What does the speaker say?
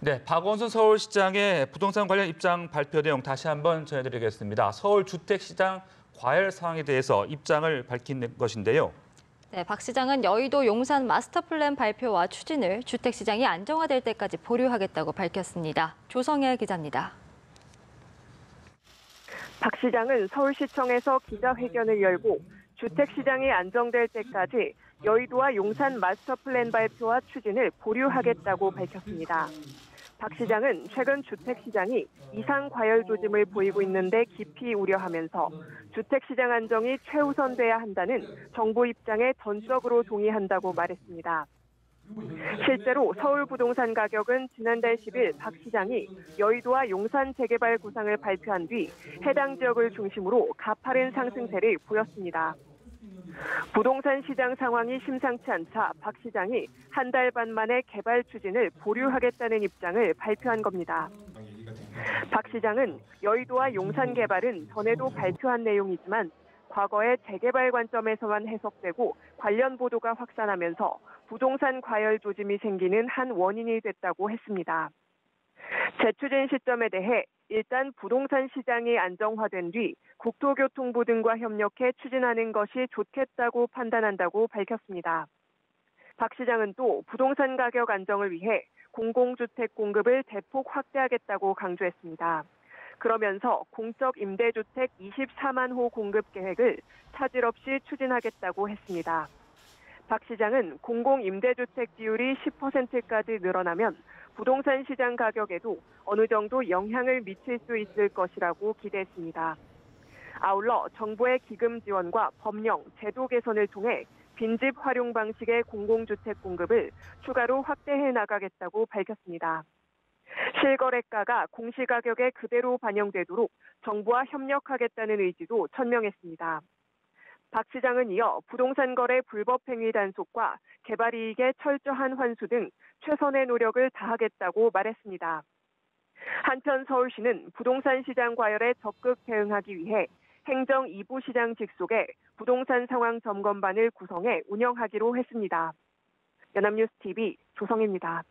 네, 박원순 서울시장의 부동산 관련 입장 발표 내용 다시 한번 전해드리겠습니다. 서울 주택시장 과열 상황에 대해서 입장을 밝힌 것인데요. 네, 박 시장은 여의도 용산 마스터플랜 발표와 추진을 주택시장이 안정화될 때까지 보류하겠다고 밝혔습니다. 조성혜 기자입니다. 박 시장은 서울시청에서 기자회견을 열고 주택시장이 안정될 때까지 여의도와 용산 마스터플랜 발표와 추진을 보류하겠다고 밝혔습니다. 박 시장은 최근 주택시장이 이상 과열 조짐을 보이고 있는데 깊이 우려하면서 주택시장 안정이 최우선돼야 한다는 정부 입장에 전적으로 동의한다고 말했습니다. 실제로 서울 부동산 가격은 지난달 10일 박 시장이 여의도와 용산 재개발 구상을 발표한 뒤 해당 지역을 중심으로 가파른 상승세를 보였습니다. 부동산 시장 상황이 심상치 않자 박 시장이 한 달 반 만에 개발 추진을 보류하겠다는 입장을 발표한 겁니다. 박 시장은 여의도와 용산 개발은 전에도 발표한 내용이지만 과거의 재개발 관점에서만 해석되고 관련 보도가 확산하면서 부동산 과열 조짐이 생기는 한 원인이 됐다고 했습니다. 재추진 시점에 대해 일단 부동산 시장이 안정화된 뒤 국토교통부 등과 협력해 추진하는 것이 좋겠다고 판단한다고 밝혔습니다. 박 시장은 또 부동산 가격 안정을 위해 공공주택 공급을 대폭 확대하겠다고 강조했습니다. 그러면서 공적 임대주택 24만 호 공급 계획을 차질 없이 추진하겠다고 했습니다. 박 시장은 공공임대주택 비율이 10%까지 늘어나면 부동산 시장 가격에도 어느 정도 영향을 미칠 수 있을 것이라고 기대했습니다. 아울러 정부의 기금 지원과 법령, 제도 개선을 통해 빈집 활용 방식의 공공주택 공급을 추가로 확대해 나가겠다고 밝혔습니다. 실거래가가 공시가격에 그대로 반영되도록 정부와 협력하겠다는 의지도 천명했습니다. 박 시장은 이어 부동산 거래 불법 행위 단속과 개발 이익의 철저한 환수 등 최선의 노력을 다하겠다고 말했습니다. 한편 서울시는 부동산 시장 과열에 적극 대응하기 위해 행정 2부 시장 직속의 부동산 상황 점검반을 구성해 운영하기로 했습니다. 연합뉴스 TV 조성혜입니다.